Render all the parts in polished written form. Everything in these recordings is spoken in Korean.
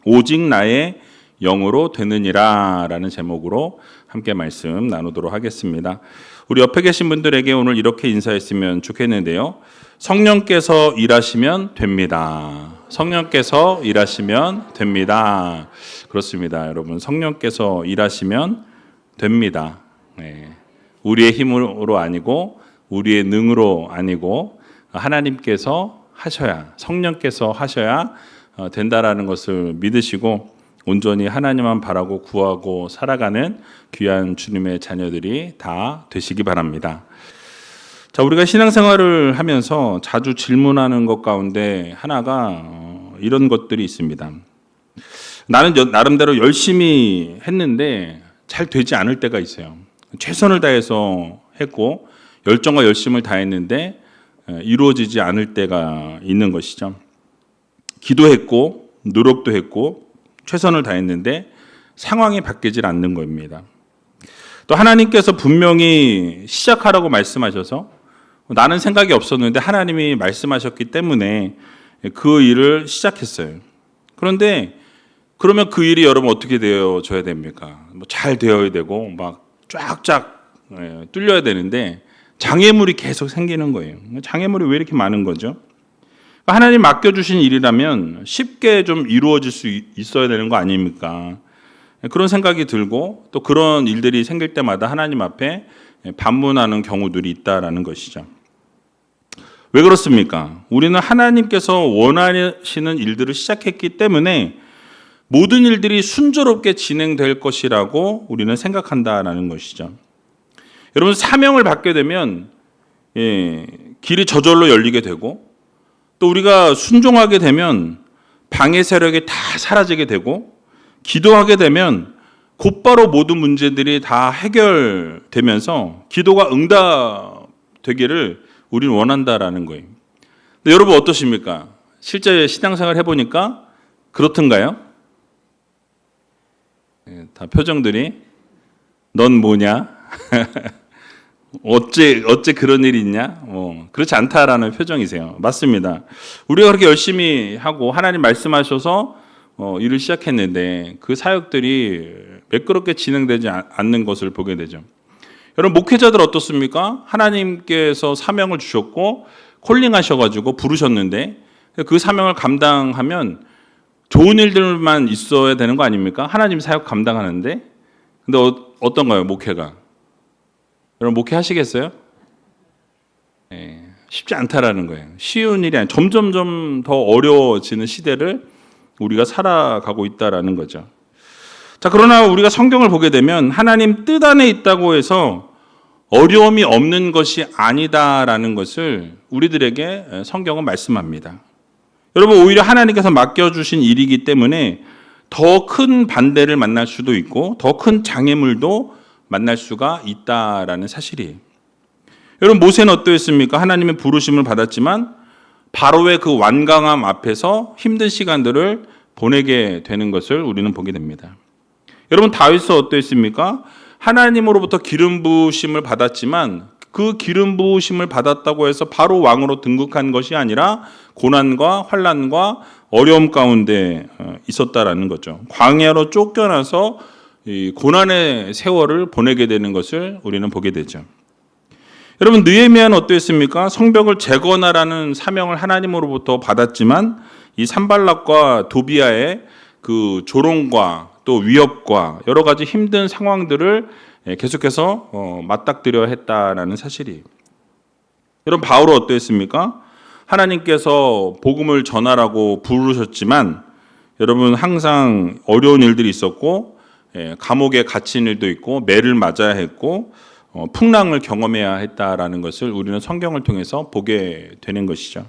오직 나의 영으로 되느니라 라는 제목으로 함께 말씀 나누도록 하겠습니다. 우리 옆에 계신 분들에게 오늘 이렇게 인사했으면 좋겠는데요. 성령께서 일하시면 됩니다. 성령께서 일하시면 됩니다. 그렇습니다. 여러분, 성령께서 일하시면 됩니다. 우리의 힘으로 아니고 우리의 능으로 아니고 하나님께서 하셔야, 성령께서 하셔야 된다라는 것을 믿으시고 온전히 하나님만 바라고 구하고 살아가는 귀한 주님의 자녀들이 다 되시기 바랍니다. 자, 우리가 신앙생활을 하면서 자주 질문하는 것 가운데 하나가 이런 것들이 있습니다. 나는 나름대로 열심히 했는데 잘 되지 않을 때가 있어요. 최선을 다해서 했고 열정과 열심을 다했는데 이루어지지 않을 때가 있는 것이죠. 기도했고 노력도 했고 최선을 다했는데 상황이 바뀌질 않는 겁니다. 또 하나님께서 분명히 시작하라고 말씀하셔서 나는 생각이 없었는데 하나님이 말씀하셨기 때문에 그 일을 시작했어요. 그런데 그러면 그 일이 여러분 어떻게 되어져야 됩니까? 잘 되어야 되고 막 쫙쫙 뚫려야 되는데 장애물이 계속 생기는 거예요. 장애물이 왜 이렇게 많은 거죠? 하나님 맡겨주신 일이라면 쉽게 좀 이루어질 수 있어야 되는 거 아닙니까? 그런 생각이 들고 또 그런 일들이 생길 때마다 하나님 앞에 반문하는 경우들이 있다라는 것이죠. 왜 그렇습니까? 우리는 하나님께서 원하시는 일들을 시작했기 때문에 모든 일들이 순조롭게 진행될 것이라고 우리는 생각한다라는 것이죠. 여러분, 사명을 받게 되면 길이 저절로 열리게 되고 또 우리가 순종하게 되면 방해 세력이 다 사라지게 되고 기도하게 되면 곧바로 모든 문제들이 다 해결되면서 기도가 응답되기를 우리는 원한다라는 거예요. 근데 여러분 어떠십니까? 실제 신앙생활 해보니까 그렇던가요? 다 표정들이 넌 뭐냐? 어째 그런 일이 있냐? 그렇지 않다라는 표정이세요. 맞습니다. 우리가 그렇게 열심히 하고 하나님 말씀하셔서 일을 시작했는데 그 사역들이 매끄럽게 진행되지 않는 것을 보게 되죠. 여러분, 목회자들 어떻습니까? 하나님께서 사명을 주셨고 콜링하셔가지고 부르셨는데 그 사명을 감당하면 좋은 일들만 있어야 되는 거 아닙니까? 하나님 사역 감당하는데. 근데 어떤가요, 목회가? 여러분, 목회하시겠어요? 쉽지 않다라는 거예요. 쉬운 일이 아니에요. 점점점 더 어려워지는 시대를 우리가 살아가고 있다라는 거죠. 자, 그러나 우리가 성경을 보게 되면 하나님 뜻 안에 있다고 해서 어려움이 없는 것이 아니다라는 것을 우리들에게 성경은 말씀합니다. 여러분, 오히려 하나님께서 맡겨주신 일이기 때문에 더 큰 반대를 만날 수도 있고 더 큰 장애물도 만날 수가 있다라는 사실이에요. 여러분, 모세는 어떠했습니까? 하나님의 부르심을 받았지만 바로의 그 완강함 앞에서 힘든 시간들을 보내게 되는 것을 우리는 보게 됩니다. 여러분, 다윗은 어떠했습니까? 하나님으로부터 기름 부으심을 받았지만 그 기름 부으심을 받았다고 해서 바로 왕으로 등극한 것이 아니라 고난과 환난과 어려움 가운데 있었다라는 거죠. 광야로 쫓겨나서 이 고난의 세월을 보내게 되는 것을 우리는 보게 되죠. 여러분, 느헤미야는 어떠했습니까? 성벽을 재건하라는 사명을 하나님으로부터 받았지만 이 산발락과 도비아의 그 조롱과 또 위협과 여러 가지 힘든 상황들을 계속해서 맞닥뜨려 했다라는 사실이에요. 여러분, 바울은 어떠했습니까? 하나님께서 복음을 전하라고 부르셨지만 여러분, 항상 어려운 일들이 있었고 감옥에 갇힌 일도 있고 매를 맞아야 했고 풍랑을 경험해야 했다라는 것을 우리는 성경을 통해서 보게 되는 것이죠.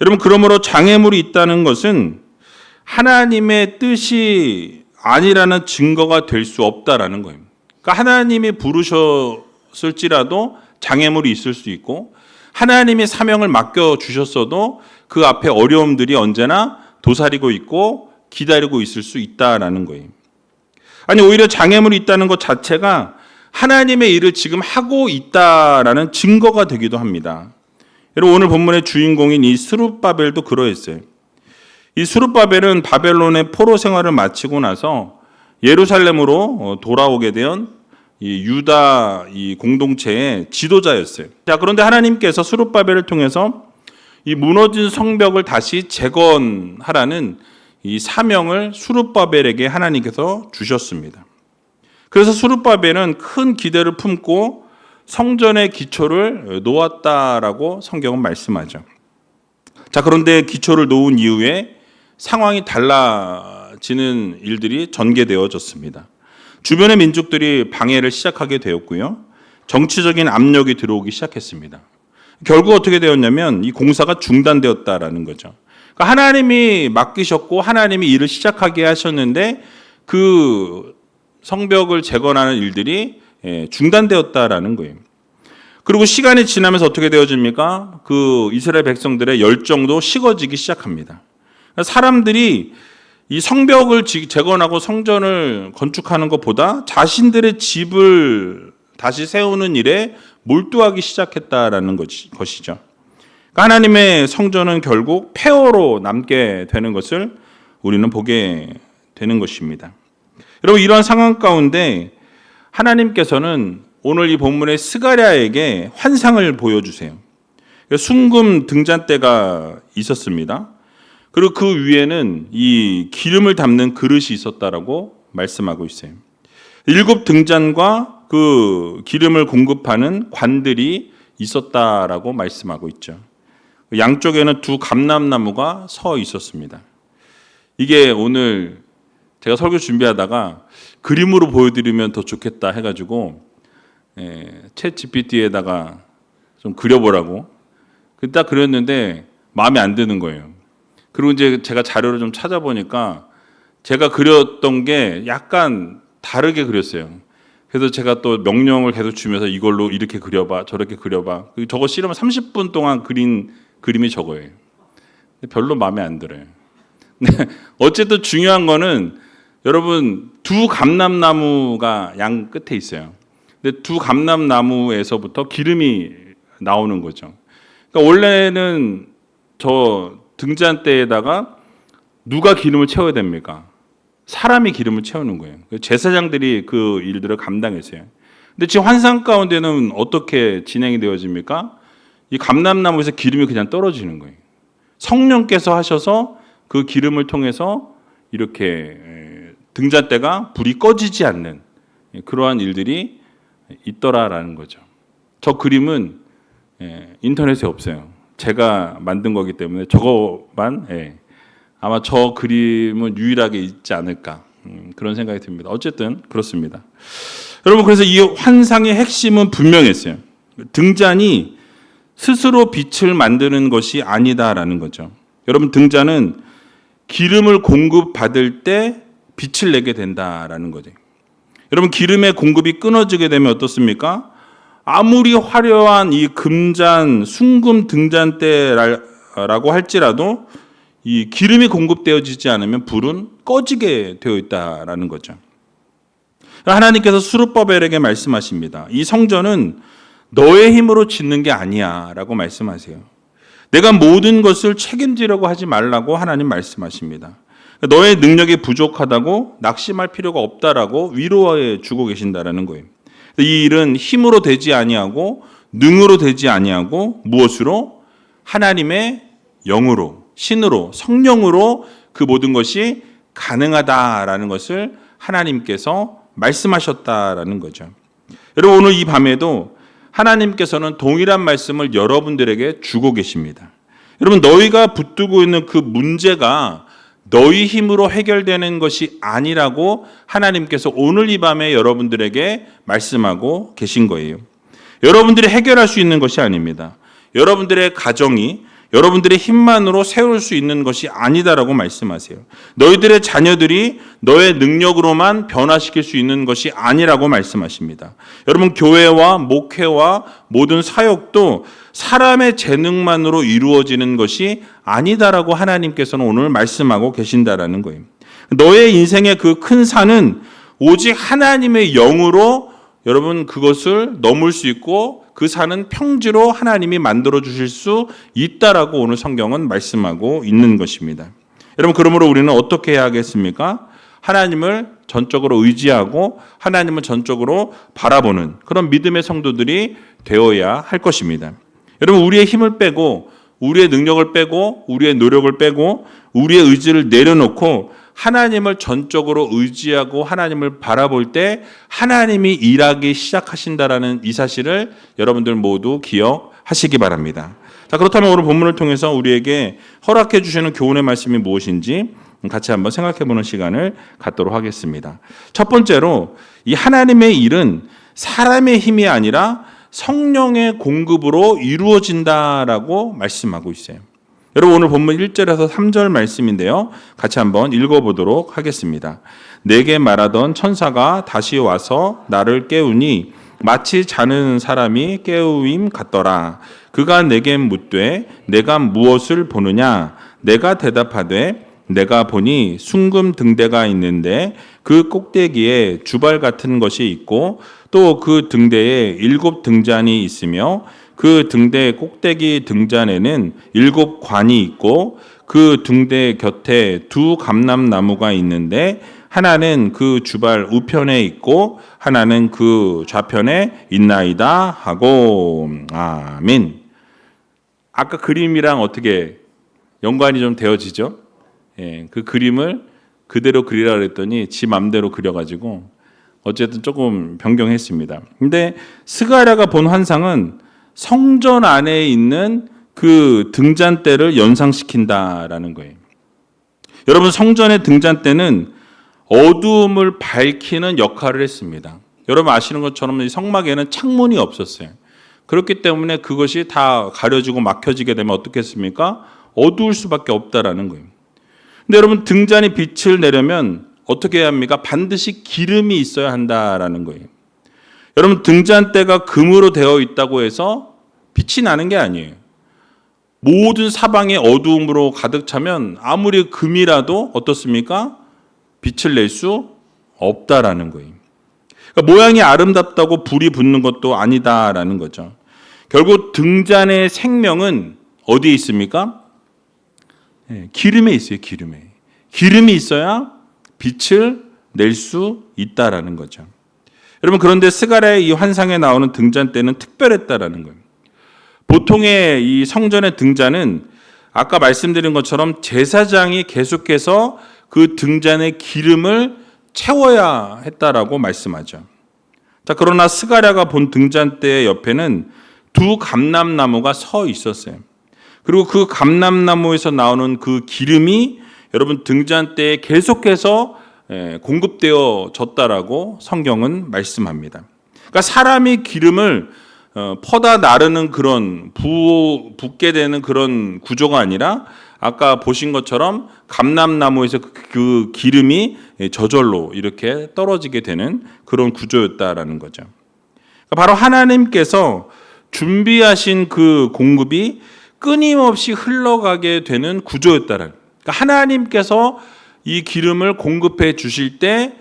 여러분, 그러므로 장애물이 있다는 것은 하나님의 뜻이 아니라는 증거가 될 수 없다라는 거예요. 그러니까 하나님이 부르셨을지라도 장애물이 있을 수 있고 하나님이 사명을 맡겨주셨어도 그 앞에 어려움들이 언제나 도사리고 있고 기다리고 있을 수 있다라는 거예요. 아니, 오히려 장애물이 있다는 것 자체가 하나님의 일을 지금 하고 있다라는 증거가 되기도 합니다. 여러분, 오늘 본문의 주인공인 이 스룹바벨도 그러했어요. 이 스룹바벨은 바벨론의 포로 생활을 마치고 나서 예루살렘으로 돌아오게 된 이 유다 이 공동체의 지도자였어요. 자, 그런데 하나님께서 스룹바벨을 통해서 이 무너진 성벽을 다시 재건하라는 이 사명을 스룹바벨에게 하나님께서 주셨습니다. 그래서 스룹바벨은 큰 기대를 품고 성전의 기초를 놓았다라고 성경은 말씀하죠. 자, 그런데 기초를 놓은 이후에 상황이 달라지는 일들이 전개되어졌습니다. 주변의 민족들이 방해를 시작하게 되었고요. 정치적인 압력이 들어오기 시작했습니다. 결국 어떻게 되었냐면 이 공사가 중단되었다라는 거죠. 그러니까 하나님이 맡기셨고 하나님이 일을 시작하게 하셨는데 그 성벽을 재건하는 일들이 중단되었다라는 거예요. 그리고 시간이 지나면서 어떻게 되어집니까? 그 이스라엘 백성들의 열정도 식어지기 시작합니다. 사람들이 이 성벽을 재건하고 성전을 건축하는 것보다 자신들의 집을 다시 세우는 일에 몰두하기 시작했다라는 것이죠. 하나님의 성전은 결국 폐허로 남게 되는 것을 우리는 보게 되는 것입니다. 여러분, 이러한 상황 가운데 하나님께서는 오늘 이 본문의 스가랴에게 환상을 보여주세요. 순금 등잔대가 있었습니다. 그리고 그 위에는 이 기름을 담는 그릇이 있었다라고 말씀하고 있어요. 7 등잔과 그 기름을 공급하는 관들이 있었다라고 말씀하고 있죠. 양쪽에는 2 감람나무가 서 있었습니다. 이게 오늘 제가 설교 준비하다가 그림으로 보여드리면 더 좋겠다 해가지고 챗 GPT에다가 좀 그려보라고 딱 그렸는데 마음에 안 드는 거예요. 그리고 이제 제가 자료를 좀 찾아보니까 제가 그렸던 게 약간 다르게 그렸어요. 그래서 제가 또 명령을 계속 주면서 이걸로 이렇게 그려봐, 저렇게 그려봐. 저거 싫으면 30분 동안 그린 그림이 저거예요. 근데 별로 마음에 안 들어요. 어쨌든 중요한 거는 여러분 2 감람나무가 양 끝에 있어요. 근데 2 감람나무에서부터 기름이 나오는 거죠. 그러니까 원래는 저 등잔대에다가 누가 기름을 채워야 됩니까? 사람이 기름을 채우는 거예요. 제사장들이 그 일들을 감당했어요. 근데 지금 환상 가운데는 어떻게 진행이 되어집니까? 이 감람나무에서 기름이 그냥 떨어지는 거예요. 성령께서 하셔서 그 기름을 통해서 이렇게 등잔대가 불이 꺼지지 않는 그러한 일들이 있더라라는 거죠. 저 그림은 인터넷에 없어요. 제가 만든 거기 때문에 저거만 아마 저 그림은 유일하게 있지 않을까 그런 생각이 듭니다. 어쨌든 그렇습니다. 여러분, 그래서 이 환상의 핵심은 분명했어요. 등잔이 스스로 빛을 만드는 것이 아니다라는 거죠. 여러분, 등잔은 기름을 공급받을 때 빛을 내게 된다라는 거죠. 여러분, 기름의 공급이 끊어지게 되면 어떻습니까? 아무리 화려한 이 금잔, 순금 등잔대라고 할지라도 이 기름이 공급되어지지 않으면 불은 꺼지게 되어 있다라는 거죠. 하나님께서 스룹바벨에게 말씀하십니다. 이 성전은 너의 힘으로 짓는 게 아니야라고 말씀하세요. 내가 모든 것을 책임지려고 하지 말라고 하나님 말씀하십니다. 너의 능력이 부족하다고 낙심할 필요가 없다라고 위로해 주고 계신다라는 거예요. 이 일은 힘으로 되지 아니하고 능으로 되지 아니하고 무엇으로? 하나님의 영으로, 신으로, 성령으로 그 모든 것이 가능하다라는 것을 하나님께서 말씀하셨다라는 거죠. 여러분, 오늘 이 밤에도 하나님께서는 동일한 말씀을 여러분들에게 주고 계십니다. 여러분, 너희가 붙들고 있는 그 문제가 너희 힘으로 해결되는 것이 아니라고 하나님께서 오늘 이 밤에 여러분들에게 말씀하고 계신 거예요. 여러분들이 해결할 수 있는 것이 아닙니다. 여러분들의 가정이 여러분들의 힘만으로 세울 수 있는 것이 아니다라고 말씀하세요. 너희들의 자녀들이 너의 능력으로만 변화시킬 수 있는 것이 아니라고 말씀하십니다. 여러분, 교회와 목회와 모든 사역도 사람의 재능만으로 이루어지는 것이 아니다라고 하나님께서는 오늘 말씀하고 계신다라는 거예요. 너의 인생의 그 큰 산은 오직 하나님의 영으로 여러분 그것을 넘을 수 있고 그 산은 평지로 하나님이 만들어 주실 수 있다라고 오늘 성경은 말씀하고 있는 것입니다. 여러분, 그러므로 우리는 어떻게 해야 하겠습니까? 하나님을 전적으로 의지하고 하나님을 전적으로 바라보는 그런 믿음의 성도들이 되어야 할 것입니다. 여러분, 우리의 힘을 빼고 우리의 능력을 빼고 우리의 노력을 빼고 우리의 의지를 내려놓고 하나님을 전적으로 의지하고 하나님을 바라볼 때 하나님이 일하기 시작하신다라는 이 사실을 여러분들 모두 기억하시기 바랍니다. 자, 그렇다면 오늘 본문을 통해서 우리에게 허락해 주시는 교훈의 말씀이 무엇인지 같이 한번 생각해 보는 시간을 갖도록 하겠습니다. 첫 번째로 이 하나님의 일은 사람의 힘이 아니라 성령의 공급으로 이루어진다라고 말씀하고 있어요. 여러분, 오늘 본문 1절에서 3절 말씀인데요. 같이 한번 읽어보도록 하겠습니다. 내게 말하던 천사가 다시 와서 나를 깨우니 마치 자는 사람이 깨우임 같더라. 그가 내게 묻되 내가 무엇을 보느냐? 내가 대답하되 내가 보니 숭금 등대가 있는데 그 꼭대기에 주발 같은 것이 있고 또 그 등대에 7 등잔이 있으며 그 등대 꼭대기 등잔에는 7 관이 있고 그 등대 곁에 2 감람나무가 있는데 하나는 그 주발 우편에 있고 하나는 그 좌편에 있나이다 하고. 아멘. 아까 그림이랑 어떻게 연관이 좀 되어지죠? 예, 그 그림을 그대로 그리라 그랬더니 지 맘대로 그려가지고 어쨌든 조금 변경했습니다. 근데 스가랴가 본 환상은 성전 안에 있는 그 등잔대를 연상시킨다라는 거예요. 여러분, 성전의 등잔대는 어두움을 밝히는 역할을 했습니다. 여러분 아시는 것처럼 이 성막에는 창문이 없었어요. 그렇기 때문에 그것이 다 가려지고 막혀지게 되면 어떻겠습니까? 어두울 수밖에 없다라는 거예요. 근데 여러분, 등잔이 빛을 내려면 어떻게 해야 합니까? 반드시 기름이 있어야 한다라는 거예요. 여러분, 등잔대가 금으로 되어 있다고 해서 빛이 나는 게 아니에요. 모든 사방에 어두움으로 가득 차면 아무리 금이라도 어떻습니까? 빛을 낼 수 없다라는 거예요. 그러니까 모양이 아름답다고 불이 붙는 것도 아니다라는 거죠. 결국 등잔의 생명은 어디에 있습니까? 기름에 있어요. 기름이 있어야 빛을 낼 수 있다라는 거죠. 여러분, 그런데 스가랴의 이 환상에 나오는 등잔대는 특별했다라는 거예요. 보통의 이 성전의 등잔은 아까 말씀드린 것처럼 제사장이 계속해서 그 등잔의 기름을 채워야 했다라고 말씀하죠. 자, 그러나 스가랴가 본 등잔대 옆에는 2 감람나무가 서 있었어요. 그리고 그 감람나무에서 나오는 그 기름이 여러분 등잔대에 계속해서 공급되어 졌다라고 성경은 말씀합니다. 그러니까 사람이 기름을 퍼다 나르는 그런 붓게 되는 그런 구조가 아니라 아까 보신 것처럼 감람나무에서 그 기름이 저절로 이렇게 떨어지게 되는 그런 구조였다라는 거죠. 그러니까 바로 하나님께서 준비하신 그 공급이 끊임없이 흘러가게 되는 구조였다라는. 그러니까 하나님께서 이 기름을 공급해 주실 때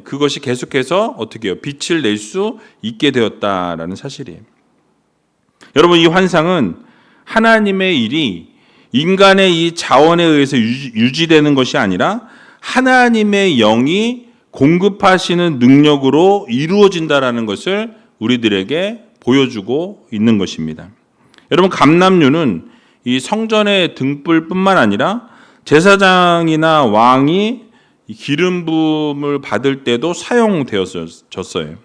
그것이 계속해서 어떻게 해요? 빛을 낼 수 있게 되었다라는 사실이에요. 여러분, 이 환상은 하나님의 일이 인간의 이 자원에 의해서 유지되는 것이 아니라 하나님의 영이 공급하시는 능력으로 이루어진다라는 것을 우리들에게 보여주고 있는 것입니다. 여러분, 감람류는 이 성전의 등불뿐만 아니라 제사장이나 왕이 기름 부음을 받을 때도 사용되었었어요.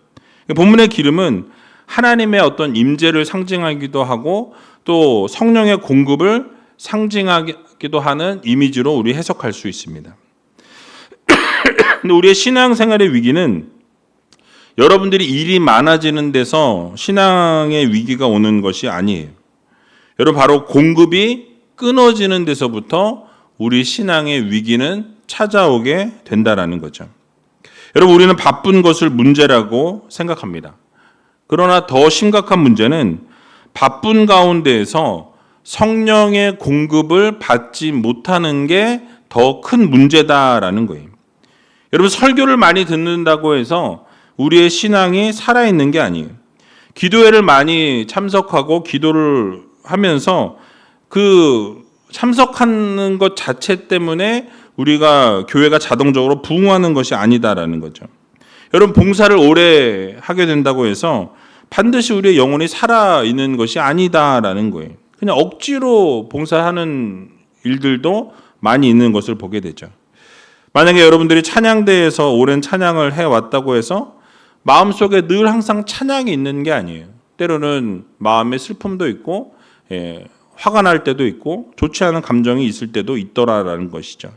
본문의 기름은 하나님의 어떤 임재를 상징하기도 하고 또 성령의 공급을 상징하기도 하는 이미지로 우리 해석할 수 있습니다. 근데 우리의 신앙생활의 위기는 여러분들이 일이 많아지는 데서 신앙의 위기가 오는 것이 아니에요. 여러분, 바로 공급이 끊어지는 데서부터 우리 신앙의 위기는 찾아오게 된다라는 거죠. 여러분, 우리는 바쁜 것을 문제라고 생각합니다. 그러나 더 심각한 문제는 바쁜 가운데에서 성령의 공급을 받지 못하는 게 더 큰 문제다라는 거예요. 여러분, 설교를 많이 듣는다고 해서 우리의 신앙이 살아있는 게 아니에요. 기도회를 많이 참석하고 기도를 하면서 그 참석하는 것 자체 때문에 우리가 교회가 자동적으로 부흥하는 것이 아니다라는 거죠. 여러분, 봉사를 오래 하게 된다고 해서 반드시 우리의 영혼이 살아있는 것이 아니다라는 거예요. 그냥 억지로 봉사하는 일들도 많이 있는 것을 보게 되죠. 만약에 여러분들이 찬양대에서 오랜 찬양을 해왔다고 해서 마음속에 늘 항상 찬양이 있는 게 아니에요. 때로는 마음에 슬픔도 있고 화가 날 때도 있고 좋지 않은 감정이 있을 때도 있더라라는 것이죠.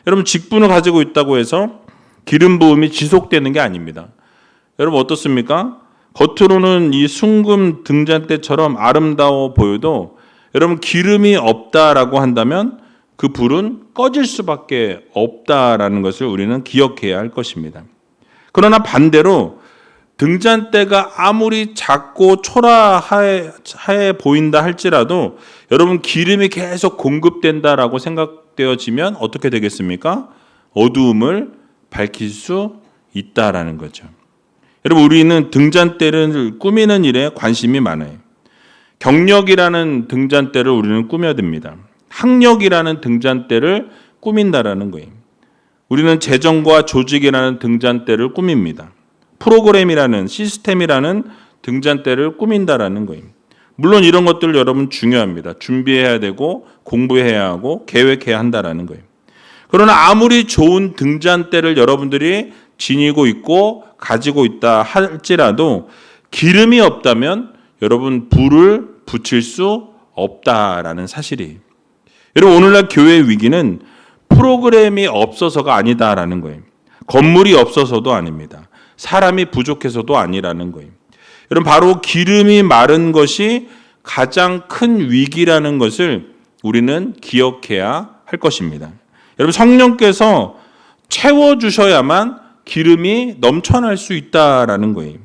여러분, 직분을 가지고 있다고 해서 기름 부음이 지속되는 게 아닙니다. 여러분, 어떻습니까? 겉으로는 이 순금 등잔대처럼 아름다워 보여도 여러분, 기름이 없다라고 한다면 그 불은 꺼질 수밖에 없다라는 것을 우리는 기억해야 할 것입니다. 그러나 반대로 등잔대가 아무리 작고 초라해 보인다 할지라도 여러분, 기름이 계속 공급된다라고 생각되어지면 어떻게 되겠습니까? 어두움을 밝힐 수 있다라는 거죠. 여러분, 우리는 등잔대를 꾸미는 일에 관심이 많아요. 경력이라는 등잔대를 우리는 꾸며듭니다. 학력이라는 등잔대를 꾸민다라는 거예요. 우리는 재정과 조직이라는 등잔대를 꾸밉니다. 프로그램이라는 시스템이라는 등잔대를 꾸민다라는 거예요. 물론 이런 것들 여러분 중요합니다. 준비해야 되고 공부해야 하고 계획해야 한다라는 거예요. 그러나 아무리 좋은 등잔대를 여러분들이 지니고 있고 가지고 있다 할지라도 기름이 없다면 여러분, 불을 붙일 수 없다라는 사실이에요. 여러분, 오늘날 교회의 위기는 프로그램이 없어서가 아니다라는 거예요. 건물이 없어서도 아닙니다. 사람이 부족해서도 아니라는 거예요. 여러분, 바로 기름이 마른 것이 가장 큰 위기라는 것을 우리는 기억해야 할 것입니다. 여러분, 성령께서 채워주셔야만 기름이 넘쳐날 수 있다라는 거예요.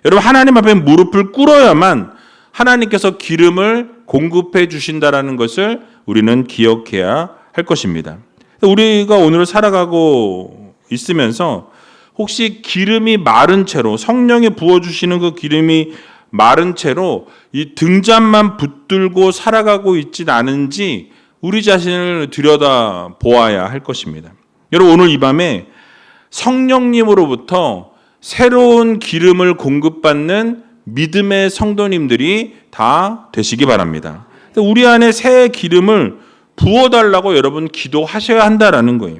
여러분, 하나님 앞에 무릎을 꿇어야만 하나님께서 기름을 공급해 주신다라는 것을 우리는 기억해야 할 것입니다. 우리가 오늘 살아가고 있으면서 혹시 기름이 마른 채로, 성령이 부어주시는 그 기름이 마른 채로 이 등잔만 붙들고 살아가고 있진 않은지 우리 자신을 들여다 보아야 할 것입니다. 여러분, 오늘 이 밤에 성령님으로부터 새로운 기름을 공급받는 믿음의 성도님들이 다 되시기 바랍니다. 우리 안에 새 기름을 부어달라고 여러분 기도하셔야 한다라는 거예요.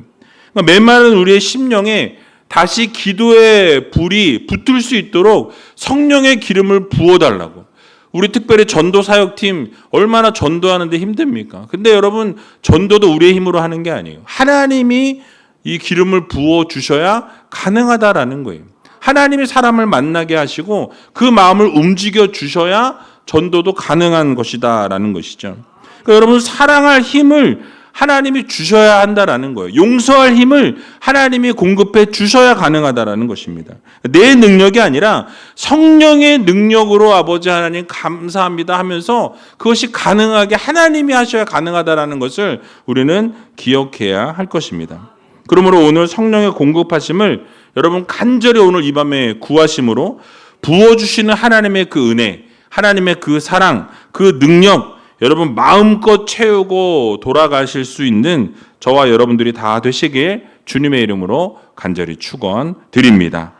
그러니까 메마른 우리의 심령에 다시 기도의 불이 붙을 수 있도록 성령의 기름을 부어달라고. 우리 특별히 전도 사역팀 얼마나 전도하는데 힘듭니까? 근데 여러분, 전도도 우리의 힘으로 하는 게 아니에요. 하나님이 이 기름을 부어 주셔야 가능하다라는 거예요. 하나님이 사람을 만나게 하시고 그 마음을 움직여 주셔야 전도도 가능한 것이다라는 것이죠. 그러니까 여러분, 사랑할 힘을 하나님이 주셔야 한다라는 거예요. 용서할 힘을 하나님이 공급해 주셔야 가능하다라는 것입니다. 내 능력이 아니라 성령의 능력으로 아버지 하나님 감사합니다 하면서 그것이 가능하게 하나님이 하셔야 가능하다라는 것을 우리는 기억해야 할 것입니다. 그러므로 오늘 성령의 공급하심을 여러분 간절히 오늘 이 밤에 구하심으로 부어주시는 하나님의 그 은혜, 하나님의 그 사랑, 그 능력 여러분 마음껏 채우고 돌아가실 수 있는 저와 여러분들이 다 되시길 주님의 이름으로 간절히 축원드립니다.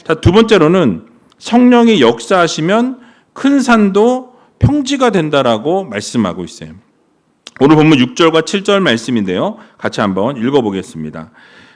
자, 두 번째로는 성령이 역사하시면 큰 산도 평지가 된다라고 말씀하고 있어요. 오늘 본문 6절과 7절 말씀인데요. 같이 한번 읽어보겠습니다.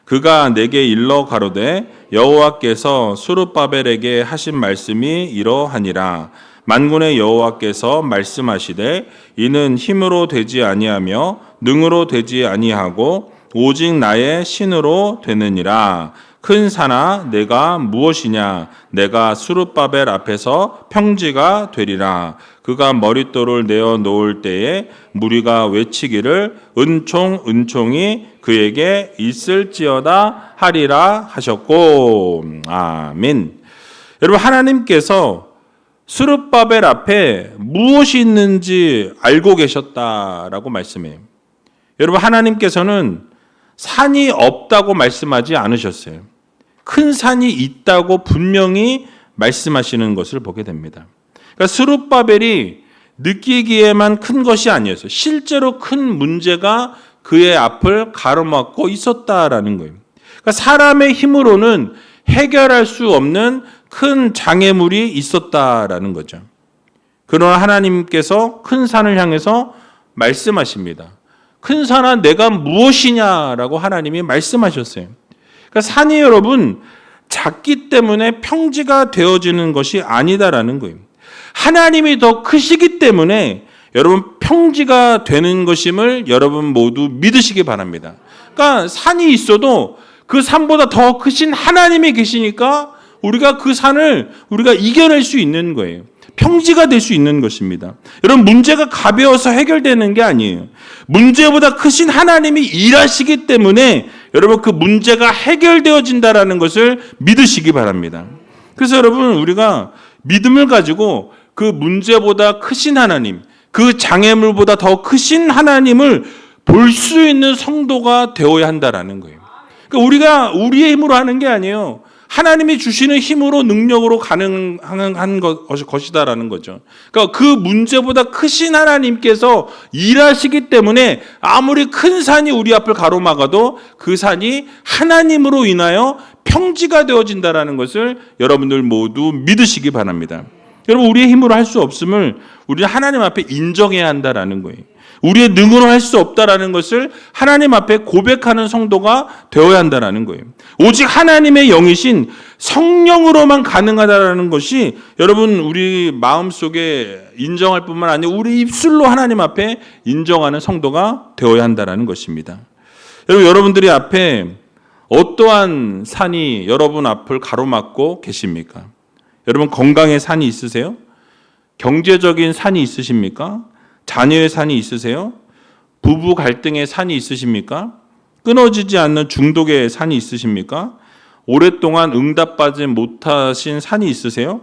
그가 내게 일러 가로되 여호와께서 스룹바벨에게 하신 말씀이 이러하니라. 만군의 여호와께서 말씀하시되 이는 힘으로 되지 아니하며 능으로 되지 아니하고 오직 나의 신으로 되느니라. 큰 산아 내가 무엇이냐? 내가 스룹바벨 앞에서 평지가 되리라. 그가 머릿돌을 내어 놓을 때에 무리가 외치기를 은총 은총이 그에게 있을지어다 하리라 하셨고. 아멘. 여러분, 하나님께서 스룹바벨 앞에 무엇이 있는지 알고 계셨다라고 말씀해요. 여러분, 하나님께서는 산이 없다고 말씀하지 않으셨어요. 큰 산이 있다고 분명히 말씀하시는 것을 보게 됩니다. 그러니까 스룹바벨이 느끼기에만 큰 것이 아니었어요. 실제로 큰 문제가 그의 앞을 가로막고 있었다라는 거예요. 그러니까 사람의 힘으로는 해결할 수 없는 큰 장애물이 있었다라는 거죠. 그러나 하나님께서 큰 산을 향해서 말씀하십니다. 큰 산아 내가 무엇이냐라고 하나님이 말씀하셨어요. 그러니까 산이 여러분 작기 때문에 평지가 되어지는 것이 아니다라는 거예요. 하나님이 더 크시기 때문에 여러분 평지가 되는 것임을 여러분 모두 믿으시기 바랍니다. 그러니까 산이 있어도 그 산보다 더 크신 하나님이 계시니까 우리가 그 산을 우리가 이겨낼 수 있는 거예요. 평지가 될 수 있는 것입니다. 여러분 문제가 가벼워서 해결되는 게 아니에요. 문제보다 크신 하나님이 일하시기 때문에 여러분 그 문제가 해결되어진다라는 것을 믿으시기 바랍니다. 그래서 여러분 우리가 믿음을 가지고 그 문제보다 크신 하나님, 그 장애물보다 더 크신 하나님을 볼 수 있는 성도가 되어야 한다라는 거예요. 그러니까 우리가 우리의 힘으로 하는 게 아니에요. 하나님이 주시는 힘으로 능력으로 가능한 것이다라는 거죠. 그러니까 그 문제보다 크신 하나님께서 일하시기 때문에 아무리 큰 산이 우리 앞을 가로막아도 그 산이 하나님으로 인하여 평지가 되어진다라는 것을 여러분들 모두 믿으시기 바랍니다. 여러분 우리의 힘으로 할 수 없음을 우리는 하나님 앞에 인정해야 한다라는 거예요. 우리의 능으로 할 수 없다라는 것을 하나님 앞에 고백하는 성도가 되어야 한다라는 거예요. 오직 하나님의 영이신 성령으로만 가능하다라는 것이 여러분 우리 마음속에 인정할 뿐만 아니라 우리 입술로 하나님 앞에 인정하는 성도가 되어야 한다라는 것입니다. 여러분들이 앞에 어떠한 산이 여러분 앞을 가로막고 계십니까? 여러분 건강의 산이 있으세요? 경제적인 산이 있으십니까? 자녀의 산이 있으세요? 부부 갈등의 산이 있으십니까? 끊어지지 않는 중독의 산이 있으십니까? 오랫동안 응답받지 못하신 산이 있으세요?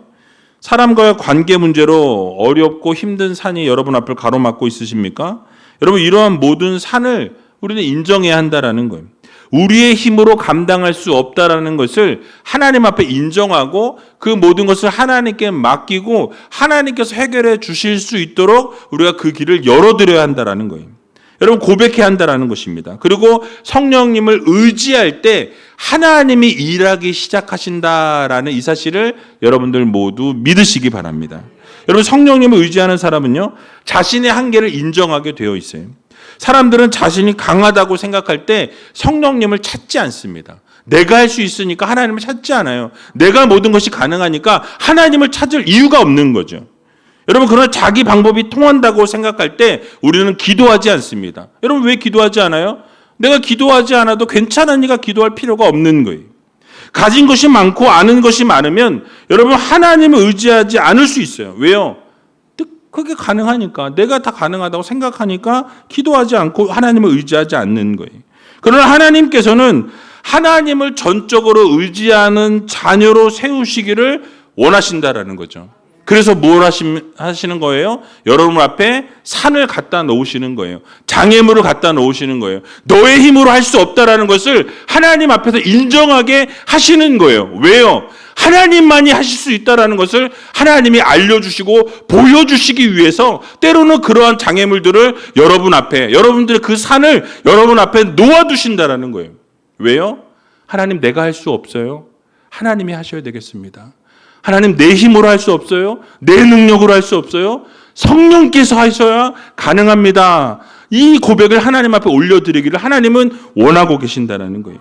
사람과의 관계 문제로 어렵고 힘든 산이 여러분 앞을 가로막고 있으십니까? 여러분 이러한 모든 산을 우리는 인정해야 한다라는 거예요. 우리의 힘으로 감당할 수 없다라는 것을 하나님 앞에 인정하고 그 모든 것을 하나님께 맡기고 하나님께서 해결해 주실 수 있도록 우리가 그 길을 열어드려야 한다라는 거예요. 여러분 고백해야 한다라는 것입니다. 그리고 성령님을 의지할 때 하나님이 일하기 시작하신다라는 이 사실을 여러분들 모두 믿으시기 바랍니다. 여러분 성령님을 의지하는 사람은요 자신의 한계를 인정하게 되어 있어요. 사람들은 자신이 강하다고 생각할 때 성령님을 찾지 않습니다. 내가 할 수 있으니까 하나님을 찾지 않아요. 내가 모든 것이 가능하니까 하나님을 찾을 이유가 없는 거죠. 여러분 그러나 자기 방법이 통한다고 생각할 때 우리는 기도하지 않습니다. 여러분 왜 기도하지 않아요? 내가 기도하지 않아도 괜찮으니까 기도할 필요가 없는 거예요. 가진 것이 많고 아는 것이 많으면 여러분 하나님을 의지하지 않을 수 있어요. 왜요? 그게 가능하니까 내가 다 가능하다고 생각하니까 기도하지 않고 하나님을 의지하지 않는 거예요. 그러나 하나님께서는 하나님을 전적으로 의지하는 자녀로 세우시기를 원하신다라는 거죠. 그래서 뭘 하시는 거예요? 여러분 앞에 산을 갖다 놓으시는 거예요. 장애물을 갖다 놓으시는 거예요. 너의 힘으로 할 수 없다라는 것을 하나님 앞에서 인정하게 하시는 거예요. 왜요? 하나님만이 하실 수 있다라는 것을 하나님이 알려주시고 보여주시기 위해서 때로는 그러한 장애물들을 여러분 앞에, 여러분들의 그 산을 여러분 앞에 놓아두신다라는 거예요. 왜요? 하나님 내가 할 수 없어요. 하나님이 하셔야 되겠습니다. 하나님 내 힘으로 할 수 없어요. 내 능력으로 할 수 없어요. 성령께서 하셔야 가능합니다. 이 고백을 하나님 앞에 올려드리기를 하나님은 원하고 계신다는 거예요.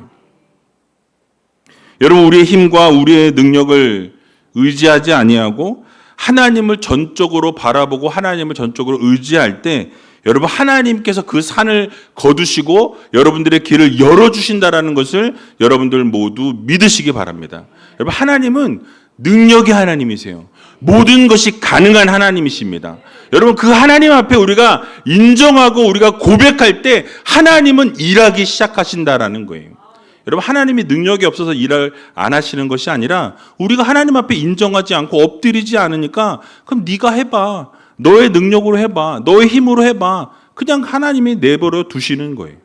여러분 우리의 힘과 우리의 능력을 의지하지 아니하고 하나님을 전적으로 바라보고 하나님을 전적으로 의지할 때 여러분 하나님께서 그 산을 거두시고 여러분들의 길을 열어주신다라는 것을 여러분들 모두 믿으시기 바랍니다. 여러분 하나님은 능력의 하나님이세요. 모든 것이 가능한 하나님이십니다. 여러분 그 하나님 앞에 우리가 인정하고 우리가 고백할 때 하나님은 일하기 시작하신다라는 거예요. 여러분 하나님이 능력이 없어서 일을 안 하시는 것이 아니라 우리가 하나님 앞에 인정하지 않고 엎드리지 않으니까 그럼 네가 해봐. 너의 능력으로 해봐. 너의 힘으로 해봐. 그냥 하나님이 내버려 두시는 거예요.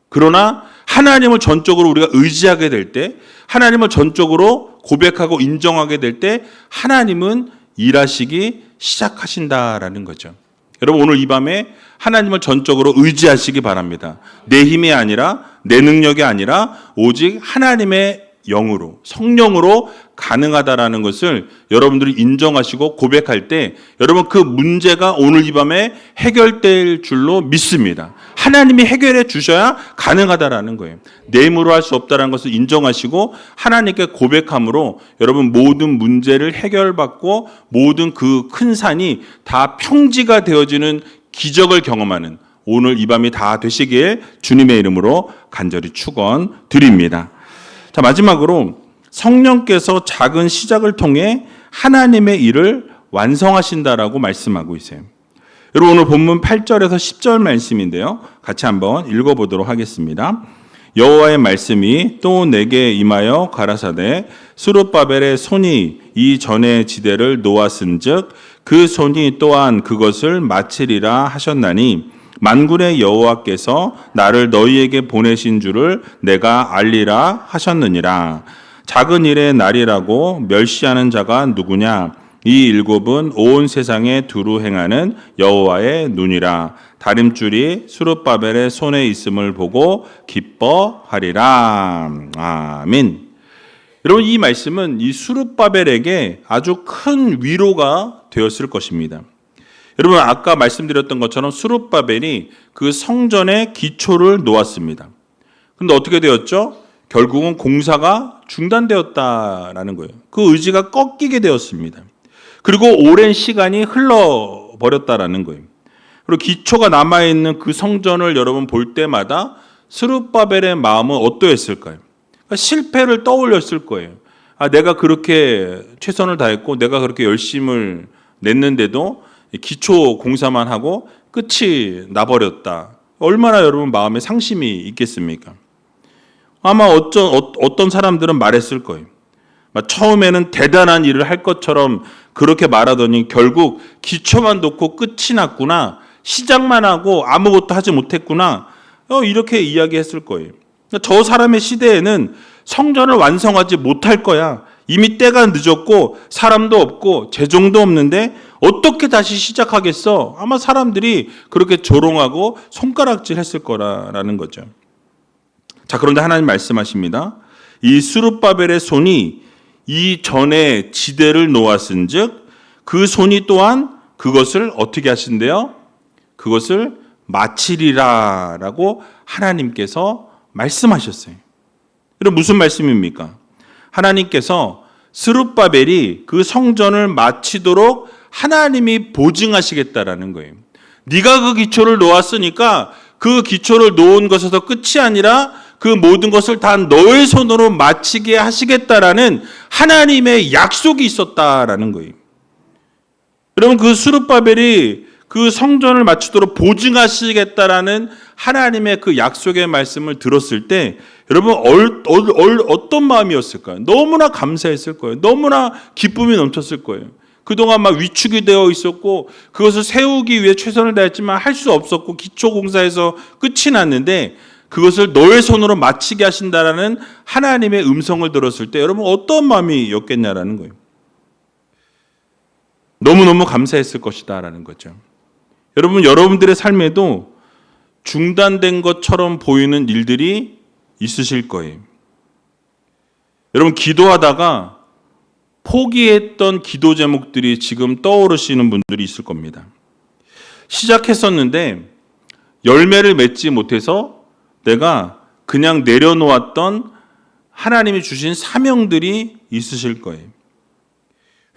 그러나 하나님을 전적으로 우리가 의지하게 될 때, 하나님을 전적으로 고백하고 인정하게 될 때 하나님은 일하시기 시작하신다라는 거죠. 여러분 오늘 이 밤에 하나님을 전적으로 의지하시기 바랍니다. 내 힘이 아니라 내 능력이 아니라 오직 하나님의 영으로 성령으로 가능하다라는 것을 여러분들이 인정하시고 고백할 때 여러분 그 문제가 오늘 이 밤에 해결될 줄로 믿습니다. 하나님이 해결해 주셔야 가능하다라는 거예요. 내 힘으로 할 수 없다는 것을 인정하시고 하나님께 고백함으로 여러분 모든 문제를 해결받고 모든 그 큰 산이 다 평지가 되어지는 기적을 경험하는 오늘 이 밤이 다 되시길 주님의 이름으로 간절히 축원드립니다. 자, 마지막으로 성령께서 작은 시작을 통해 하나님의 일을 완성하신다라고 말씀하고 있어요. 여러분 오늘 본문 8절에서 10절 말씀인데요. 같이 한번 읽어보도록 하겠습니다. 여호와의 말씀이 또 내게 임하여 가라사대 스룹바벨의 손이 이 전의 지대를 놓았은즉 그 손이 또한 그것을 마치리라 하셨나니 만군의 여호와께서 나를 너희에게 보내신 줄을 내가 알리라 하셨느니라. 작은 일의 날이라고 멸시하는 자가 누구냐? 이 일곱은 온 세상에 두루 행하는 여호와의 눈이라. 다림줄이 스룹바벨의 손에 있음을 보고 기뻐하리라. 아멘. 여러분 이 말씀은 이 스룹바벨에게 아주 큰 위로가 되었을 것입니다. 여러분 아까 말씀드렸던 것처럼 스룹바벨이 그 성전의 기초를 놓았습니다. 그런데 어떻게 되었죠? 결국은 공사가 중단되었다라는 거예요. 그 의지가 꺾이게 되었습니다. 그리고 오랜 시간이 흘러버렸다라는 거예요. 그리고 기초가 남아있는 그 성전을 여러분 볼 때마다 스룹바벨의 마음은 어떠했을까요? 그러니까 실패를 떠올렸을 거예요. 아, 내가 그렇게 최선을 다했고 내가 그렇게 열심을 냈는데도 기초 공사만 하고 끝이 나버렸다. 얼마나 여러분 마음에 상심이 있겠습니까? 아마 어떤 사람들은 말했을 거예요. 처음에는 대단한 일을 할 것처럼 그렇게 말하더니 결국 기초만 놓고 끝이 났구나. 시작만 하고 아무것도 하지 못했구나. 이렇게 이야기했을 거예요. 저 사람의 시대에는 성전을 완성하지 못할 거야. 이미 때가 늦었고 사람도 없고 재정도 없는데 어떻게 다시 시작하겠어? 아마 사람들이 그렇게 조롱하고 손가락질 했을 거라는 거죠. 자, 그런데 하나님 말씀하십니다. 이 스룹바벨의 손이 이 전에 지대를 놓았은즉 그 손이 또한 그것을 어떻게 하신대요? 그것을 마치리라라고 하나님께서 말씀하셨어요. 여러분 무슨 말씀입니까? 하나님께서 스룹바벨이 그 성전을 마치도록 하나님이 보증하시겠다라는 거예요. 네가 그 기초를 놓았으니까 그 기초를 놓은 것에서 끝이 아니라 그 모든 것을 다 너의 손으로 마치게 하시겠다라는 하나님의 약속이 있었다라는 거예요. 여러분 그 스룹바벨이 그 성전을 마치도록 보증하시겠다라는 하나님의 그 약속의 말씀을 들었을 때 여러분 어떤 마음이었을까요? 너무나 감사했을 거예요. 너무나 기쁨이 넘쳤을 거예요. 그동안 막 위축이 되어 있었고 그것을 세우기 위해 최선을 다했지만 할 수 없었고 기초 공사에서 끝이 났는데 그것을 너의 손으로 마치게 하신다라는 하나님의 음성을 들었을 때 여러분 어떤 마음이었겠냐라는 거예요. 너무너무 감사했을 것이다라는 거죠. 여러분 여러분들의 삶에도 중단된 것처럼 보이는 일들이 있으실 거예요. 여러분 기도하다가 포기했던 기도 제목들이 지금 떠오르시는 분들이 있을 겁니다. 시작했었는데 열매를 맺지 못해서 내가 그냥 내려놓았던 하나님이 주신 사명들이 있으실 거예요.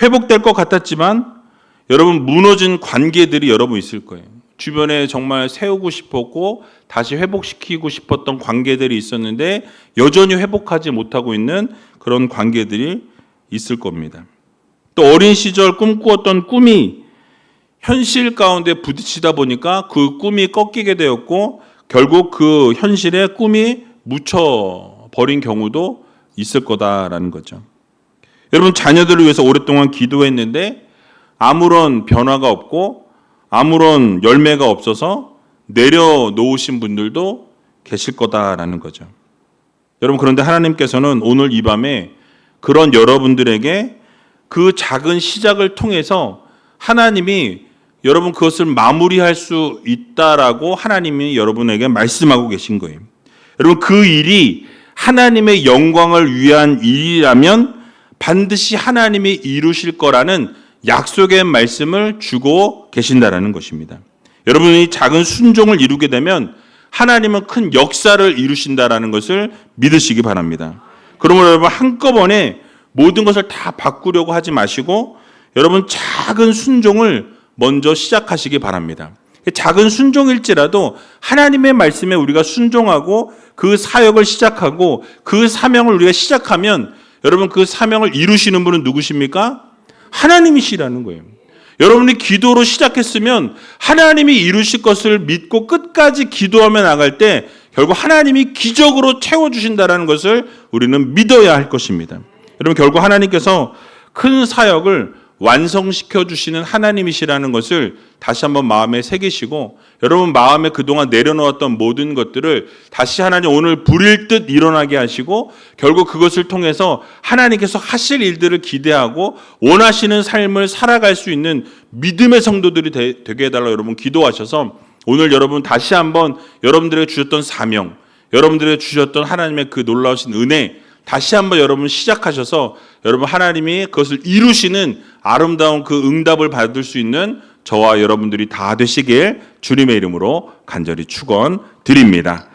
회복될 것 같았지만 여러분 무너진 관계들이 여러분 있을 거예요. 주변에 정말 세우고 싶었고 다시 회복시키고 싶었던 관계들이 있었는데 여전히 회복하지 못하고 있는 그런 관계들이 있을 겁니다. 또 어린 시절 꿈꾸었던 꿈이 현실 가운데 부딪히다 보니까 그 꿈이 꺾이게 되었고 결국 그 현실에 꿈이 묻혀버린 경우도 있을 거다라는 거죠. 여러분 자녀들을 위해서 오랫동안 기도했는데 아무런 변화가 없고 아무런 열매가 없어서 내려놓으신 분들도 계실 거다라는 거죠. 여러분 그런데 하나님께서는 오늘 이 밤에 그런 여러분들에게 그 작은 시작을 통해서 하나님이 여러분 그것을 마무리할 수 있다라고 하나님이 여러분에게 말씀하고 계신 거예요. 여러분 그 일이 하나님의 영광을 위한 일이라면 반드시 하나님이 이루실 거라는 약속의 말씀을 주고 계신다라는 것입니다. 여러분이 작은 순종을 이루게 되면 하나님은 큰 역사를 이루신다라는 것을 믿으시기 바랍니다. 그러므로 여러분 한꺼번에 모든 것을 다 바꾸려고 하지 마시고 여러분 작은 순종을 먼저 시작하시기 바랍니다. 작은 순종일지라도 하나님의 말씀에 우리가 순종하고 그 사역을 시작하고 그 사명을 우리가 시작하면 여러분 그 사명을 이루시는 분은 누구십니까? 하나님이시라는 거예요. 여러분이 기도로 시작했으면 하나님이 이루실 것을 믿고 끝까지 기도하며 나갈 때 결국 하나님이 기적으로 채워주신다는 것을 우리는 믿어야 할 것입니다. 여러분 결국 하나님께서 큰 사역을 완성시켜 주시는 하나님이시라는 것을 다시 한번 마음에 새기시고 여러분 마음에 그동안 내려놓았던 모든 것들을 다시 하나님 오늘 불일 듯 일어나게 하시고 결국 그것을 통해서 하나님께서 하실 일들을 기대하고 원하시는 삶을 살아갈 수 있는 믿음의 성도들이 되게 해달라고 여러분 기도하셔서 오늘 여러분 다시 한번 여러분들에게 주셨던 사명, 여러분들에게 주셨던 하나님의 그 놀라우신 은혜 다시 한번 여러분 시작하셔서 여러분 하나님이 그것을 이루시는 아름다운 그 응답을 받을 수 있는 저와 여러분들이 다 되시길 주님의 이름으로 간절히 축원드립니다.